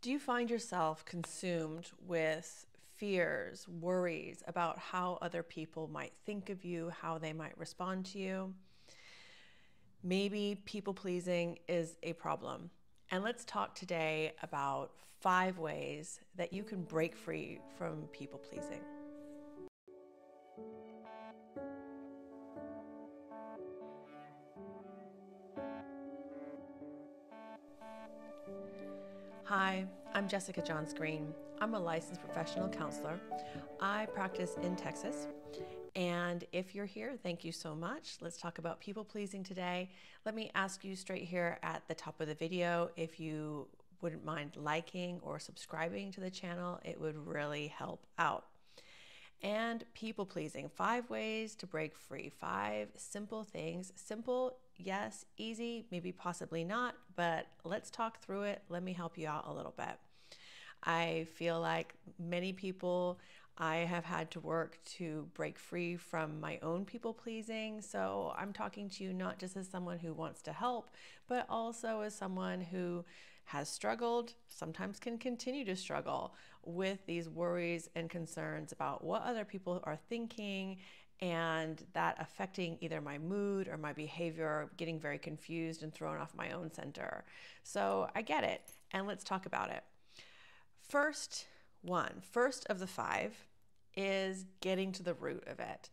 Do you find yourself consumed with fears, worries about how other people might think of you, how they might respond to you? Maybe people pleasing is a problem. And let's talk today about 5 ways that you can break free from people pleasing. Hi, I'm Jessica Johns Green. I'm a licensed professional counselor. I practice in Texas. And if you're here, thank you so much. Let's talk about people pleasing today. Let me ask you straight here at the top of the video if you wouldn't mind liking or subscribing to the channel. It would really help out. And people pleasing, 5 ways to break free, 5 simple things. Simple, yes, easy, maybe possibly not, but let's talk through it. Let me help you out a little bit. I feel like many people, I have had to work to break free from my own people pleasing. So I'm talking to you not just as someone who wants to help, but also as someone who has struggled, sometimes can continue to struggle with these worries and concerns about what other people are thinking, and that affecting either my mood or my behavior, getting very confused and thrown off my own center. So I get it, and let's talk about it. First of the 5 is getting to the root of it.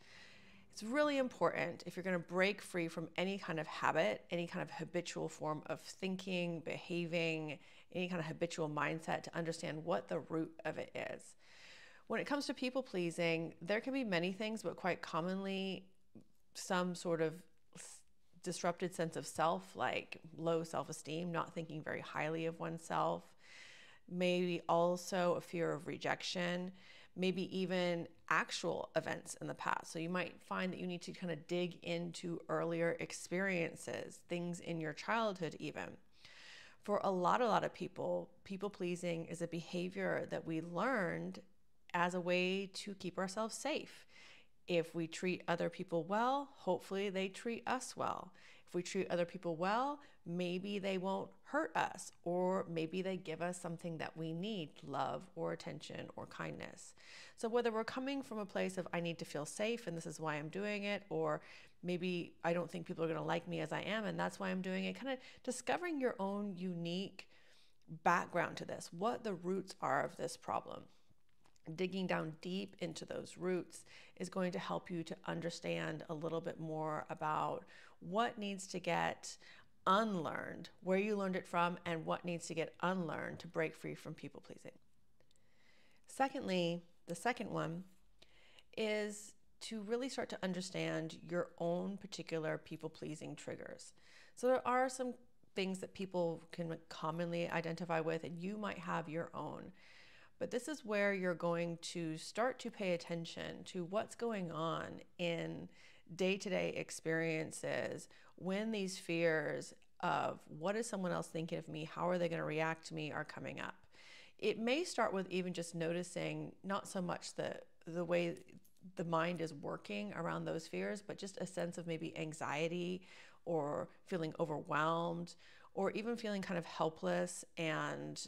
It's really important if you're going to break free from any kind of habit, any kind of habitual form of thinking, behaving, any kind of habitual mindset, to understand what the root of it is. When it comes to people pleasing, there can be many things, but quite commonly some sort of disrupted sense of self, like low self-esteem, not thinking very highly of oneself. Maybe also a fear of rejection, maybe even actual events in the past. So you might find that you need to kind of dig into earlier experiences, things in your childhood even. For a lot of people, people pleasing is a behavior that we learned as a way to keep ourselves safe. If we treat other people well, hopefully they treat us well. If we treat other people well, maybe they won't hurt us, or maybe they give us something that we need, love or attention or kindness. So whether we're coming from a place of I need to feel safe and this is why I'm doing it, or maybe I don't think people are going to like me as I am and that's why I'm doing it, kind of discovering your own unique background to this, what the roots are of this problem. Digging down deep into those roots is going to help you to understand a little bit more about what needs to get unlearned, where you learned it from, and what needs to get unlearned to break free from people pleasing. Secondly, the second one is to really start to understand your own particular people pleasing triggers. So there are some things that people can commonly identify with, and you might have your own. But this is where you're going to start to pay attention to what's going on in day-to-day experiences when these fears of what is someone else thinking of me, how are they going to react to me, are coming up. It may start with even just noticing not so much the way the mind is working around those fears, but just a sense of maybe anxiety or feeling overwhelmed, or even feeling kind of helpless and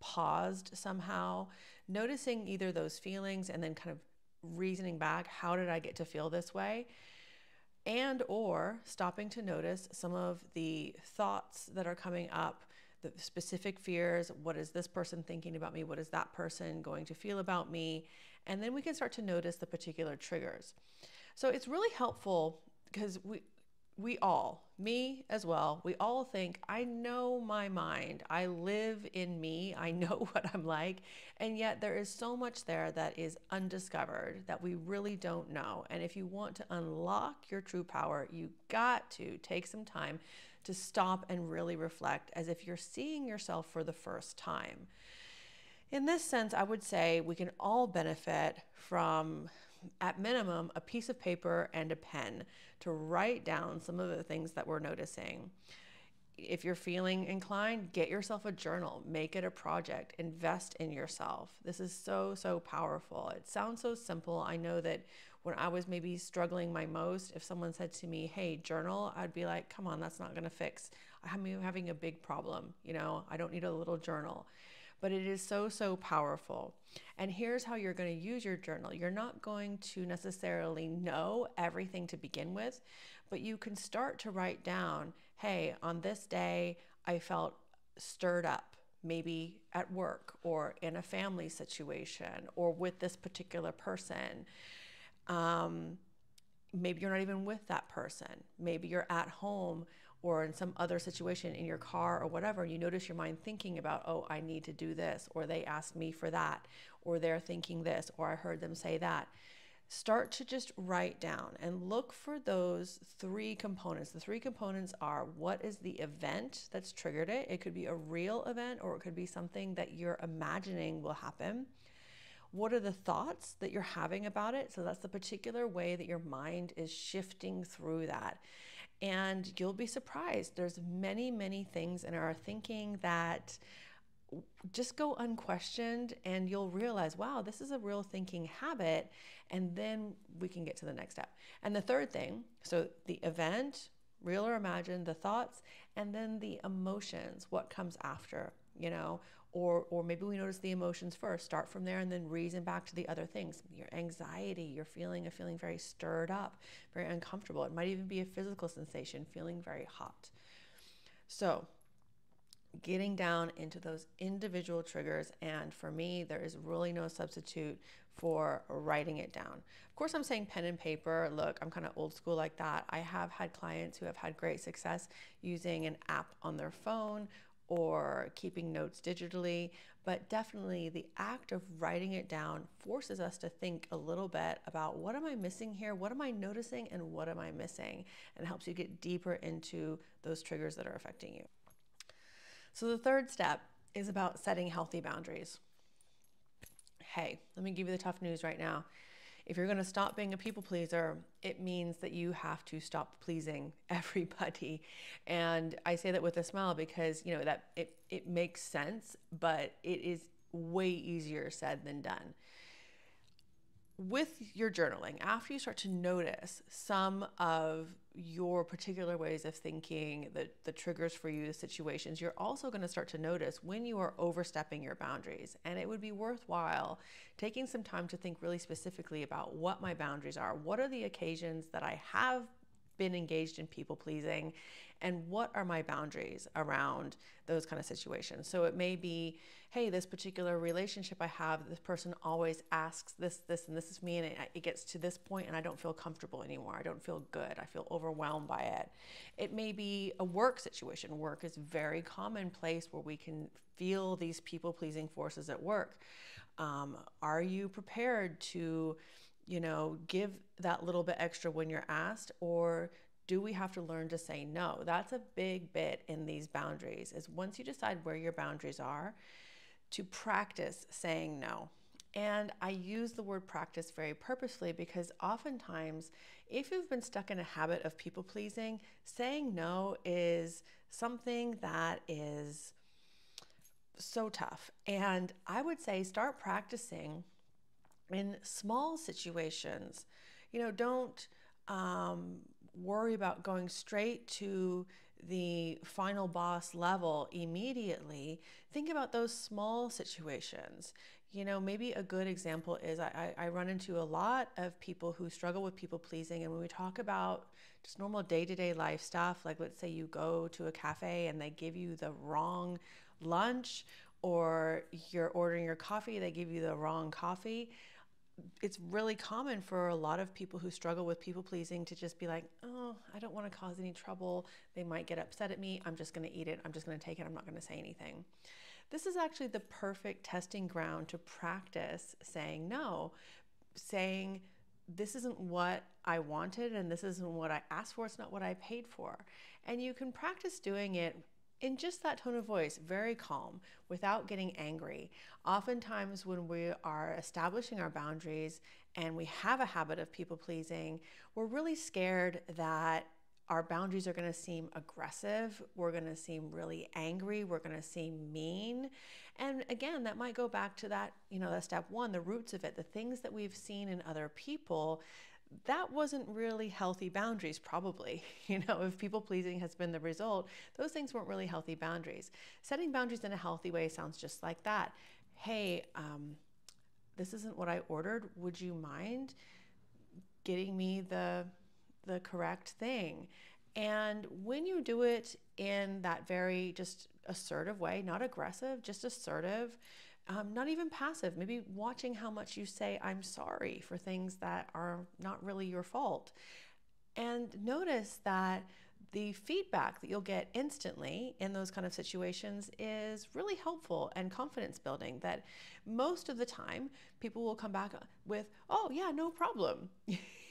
paused somehow, noticing either those feelings and then kind of reasoning back, how did I get to feel this way? And or stopping to notice some of the thoughts that are coming up, the specific fears. What is this person thinking about me? What is that person going to feel about me? And then we can start to notice the particular triggers. So it's really helpful because we all, me as well, we all think, I know my mind, I live in me, I know what I'm like, and yet there is so much there that is undiscovered that we really don't know. And if you want to unlock your true power, you got to take some time to stop and really reflect as if you're seeing yourself for the first time. In this sense, I would say we can all benefit from, at minimum, a piece of paper and a pen to write down some of the things that we're noticing. If you're feeling inclined, get yourself a journal, make it a project, invest in yourself. This is so powerful. It sounds so simple. I know that when I was maybe struggling my most, if someone said to me, hey, journal, I'd be like, come on, that's not gonna fix. I'm having a big problem, I don't need a little journal. but it is so, so powerful. And here's how you're going to use your journal. You're not going to necessarily know everything to begin with, but you can start to write down, hey, on this day, I felt stirred up, maybe at work or in a family situation or with this particular person. Maybe you're not even with that person. Maybe you're at home or in some other situation in your car or whatever, and you notice your mind thinking about, oh, I need to do this, or they asked me for that, or they're thinking this, or I heard them say that. Start to just write down and look for those three components. The three components are, what is the event that's triggered it? It could be a real event, or it could be something that you're imagining will happen. What are the thoughts that you're having about it? So that's the particular way that your mind is shifting through that. And you'll be surprised. There's many, many things in our thinking that just go unquestioned, and you'll realize, wow, this is a real thinking habit. And then we can get to the next step. And the third thing, so the event, real or imagined, the thoughts, and then the emotions, what comes after, you know, or maybe we notice the emotions first, start from there and then reason back to the other things. Your anxiety, you're feeling very stirred up, very uncomfortable. It might even be a physical sensation, feeling very hot. So getting down into those individual triggers, and for me, there is really no substitute for writing it down. Of course, I'm saying pen and paper. Look, I'm kind of old school like that. I have had clients who have had great success using an app on their phone or keeping notes digitally, but definitely the act of writing it down forces us to think a little bit about, what am I missing here? What am I noticing, and what am I missing? And it helps you get deeper into those triggers that are affecting you. So the third step is about setting healthy boundaries. Hey, let me give you the tough news right now. If you're going to stop being a people pleaser, it means that you have to stop pleasing everybody. And I say that with a smile because, you know, that it makes sense, but it is way easier said than done. With your journaling, after you start to notice some of your particular ways of thinking, the triggers for you, the situations, you're also going to start to notice when you are overstepping your boundaries. And it would be worthwhile taking some time to think really specifically about what my boundaries are. What are the occasions that I have been engaged in people pleasing, and what are my boundaries around those kind of situations? So it may be, hey, this particular relationship I have, this person always asks this, and this is me, and it gets to this point and I don't feel comfortable anymore. I don't feel good. I feel overwhelmed by it. It may be a work situation. Work is a very common place where we can feel these people-pleasing forces at work. Are you prepared to, you know, give that little bit extra when you're asked, or do we have to learn to say no? That's a big bit in these boundaries, is once you decide where your boundaries are, to practice saying no. And I use the word practice very purposefully because oftentimes, if you've been stuck in a habit of people pleasing, saying no is something that is so tough. And I would say start practicing in small situations. You know, don't worry about going straight to the final boss level immediately. Think about those small situations. You know, maybe a good example is I run into a lot of people who struggle with people pleasing. And when we talk about just normal day-to-day life stuff, like let's say you go to a cafe and they give you the wrong lunch, or you're ordering your coffee, they give you the wrong coffee. It's really common for a lot of people who struggle with people pleasing to just be like, oh, I don't want to cause any trouble. They might get upset at me. I'm just going to eat it. I'm just going to take it. I'm not going to say anything. This is actually the perfect testing ground to practice saying no, saying this isn't what I wanted and this isn't what I asked for. It's not what I paid for. And you can practice doing it in just that tone of voice, very calm, without getting angry. Oftentimes when we are establishing our boundaries and we have a habit of people pleasing, we're really scared that our boundaries are going to seem aggressive, we're going to seem really angry, we're going to seem mean. And again, that might go back to that, you know, that step one, the roots of it, the things that we've seen in other people that wasn't really healthy boundaries, probably. You know, if people pleasing has been the result, those things weren't really healthy boundaries. Setting boundaries in a healthy way sounds just like that. Hey, this isn't what I ordered. Would you mind getting me the correct thing? And when you do it in that very just assertive way, not aggressive, just assertive, not even passive, maybe watching how much you say, I'm sorry for things that are not really your fault. And notice that the feedback that you'll get instantly in those kind of situations is really helpful and confidence building, that most of the time people will come back with, oh yeah, no problem.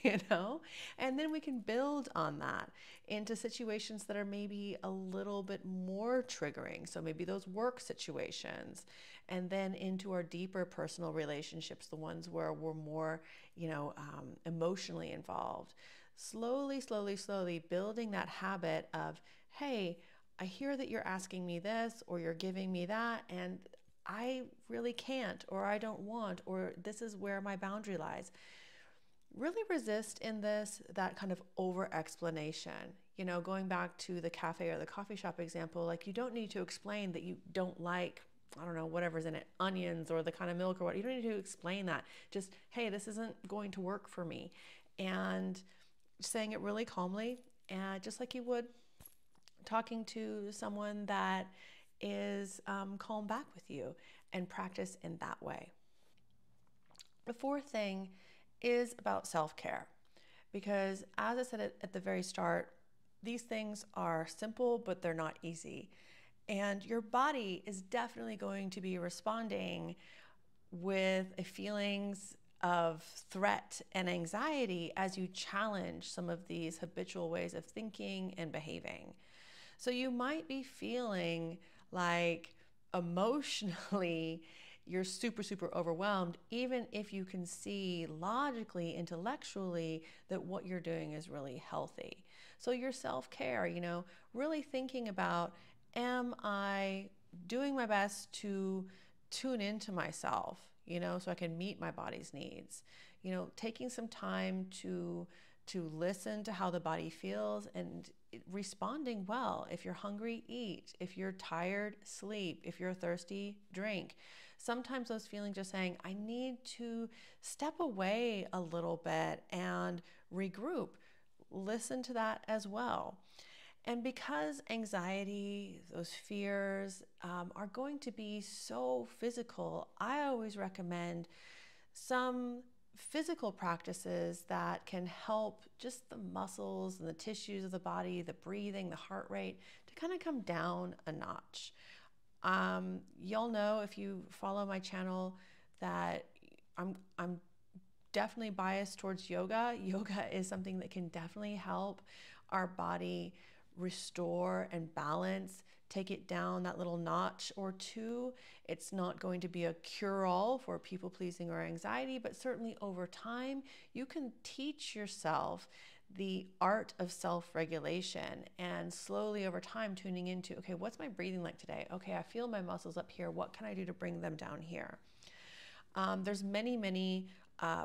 You know, and then we can build on that into situations that are maybe a little bit more triggering. So maybe those work situations, and then into our deeper personal relationships, the ones where we're more, emotionally involved. Slowly, slowly, slowly building that habit of, hey, I hear that you're asking me this or you're giving me that, and I really can't, or I don't want, or this is where my boundary lies. Really resist in that kind of over explanation. You know, going back to the cafe or the coffee shop example, like, you don't need to explain that you don't like, I don't know, whatever's in it, onions or the kind of milk or what. You don't need to explain that. Just, hey, this isn't going to work for me. And saying it really calmly, and just like you would talking to someone that is calm back with you, and practice in that way. The fourth thing is about self-care, because as I said at the very start, these things are simple, but they're not easy. And your body is definitely going to be responding with feelings of threat and anxiety as you challenge some of these habitual ways of thinking and behaving. So you might be feeling like emotionally you're super, super overwhelmed, even if you can see logically, intellectually, that what you're doing is really healthy. So your self-care, really thinking about, am I doing my best to tune into myself, so I can meet my body's needs? Taking some time to listen to how the body feels and responding well. If you're hungry, eat. If you're tired, sleep. If you're thirsty, drink. Sometimes those feelings are saying, I need to step away a little bit and regroup. Listen to that as well. And because anxiety, those fears are going to be so physical, I always recommend some physical practices that can help just the muscles and the tissues of the body, the breathing, the heart rate, to kind of come down a notch. You'll know if you follow my channel that I'm definitely biased towards yoga. Yoga is something that can definitely help our body restore and balance, take it down that little notch or two. It's not going to be a cure-all for people pleasing or anxiety, but certainly over time, you can teach yourself the art of self-regulation, and slowly over time tuning into, okay, what's my breathing like today? Okay, I feel my muscles up here. What can I do to bring them down here? There's many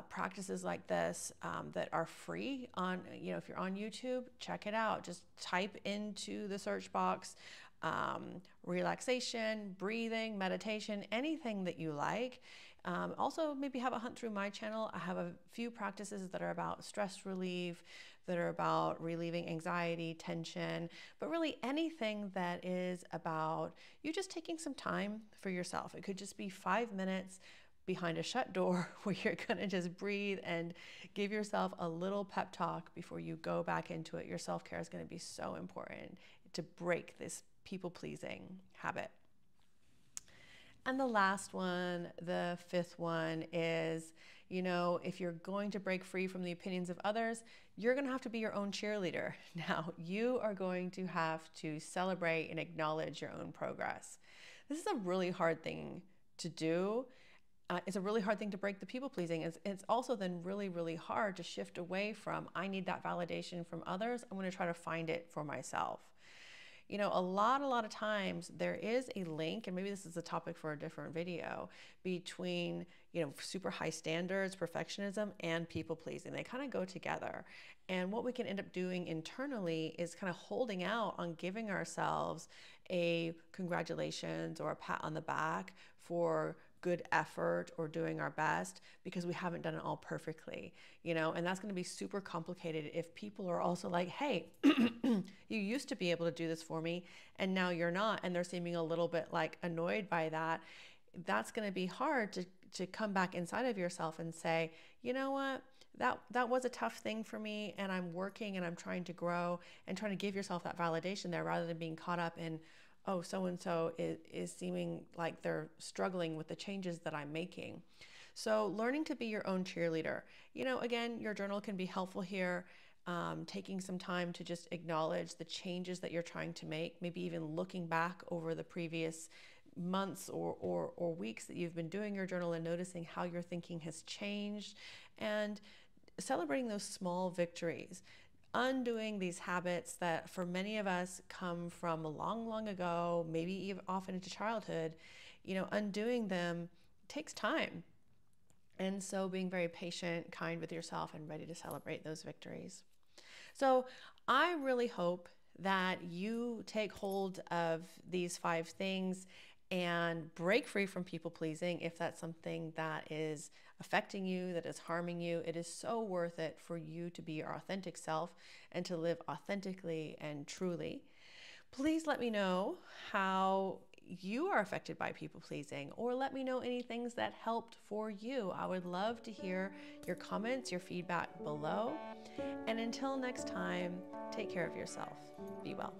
practices like this that are free on, if you're on YouTube, check it out. Just type into the search box, relaxation, breathing, meditation, anything that you like. Also, maybe have a hunt through my channel. I have a few practices that are about stress relief, that are about relieving anxiety, tension, but really anything that is about you just taking some time for yourself. It could just be 5 minutes behind a shut door where you're gonna just breathe and give yourself a little pep talk before you go back into it. Your self-care is gonna be so important to break this people-pleasing habit. And the last one, the fifth one, is, if you're going to break free from the opinions of others, you're going to have to be your own cheerleader. Now, you are going to have to celebrate and acknowledge your own progress. This is a really hard thing to do. It's a really hard thing to break the people pleasing. It's also then really, really hard to shift away from, I need that validation from others. I'm going to try to find it for myself. You know, a lot of times there is a link, and maybe this is a topic for a different video, between, you know, super high standards, perfectionism, and people pleasing. They kind of go together. And what we can end up doing internally is kind of holding out on giving ourselves a congratulations or a pat on the back for good effort or doing our best because we haven't done it all perfectly, you know, and that's going to be super complicated if people are also like, hey, you used to be able to do this for me and now you're not, and they're seeming a little bit like annoyed by that. That's going to be hard to come back inside of yourself and say, you know what, that was a tough thing for me, and I'm working and I'm trying to grow, and trying to give yourself that validation there rather than being caught up in, oh, so-and-so is seeming like they're struggling with the changes that I'm making. So learning to be your own cheerleader. You know, again, your journal can be helpful here. Taking some time to just acknowledge the changes that you're trying to make, maybe even looking back over the previous months or weeks that you've been doing your journal and noticing how your thinking has changed, and celebrating those small victories. Undoing these habits that for many of us come from long ago, maybe even often into childhood, you know, undoing them takes time. And so being very patient, kind with yourself, and ready to celebrate those victories. So I really hope that you take hold of these 5 things and break free from people pleasing if that's something that is affecting you, that is harming you. It is so worth it for you to be your authentic self and to live authentically and truly. Please let me know how you are affected by people pleasing, or let me know any things that helped for you. I would love to hear your comments, your feedback below. And until next time, take care of yourself. Be well.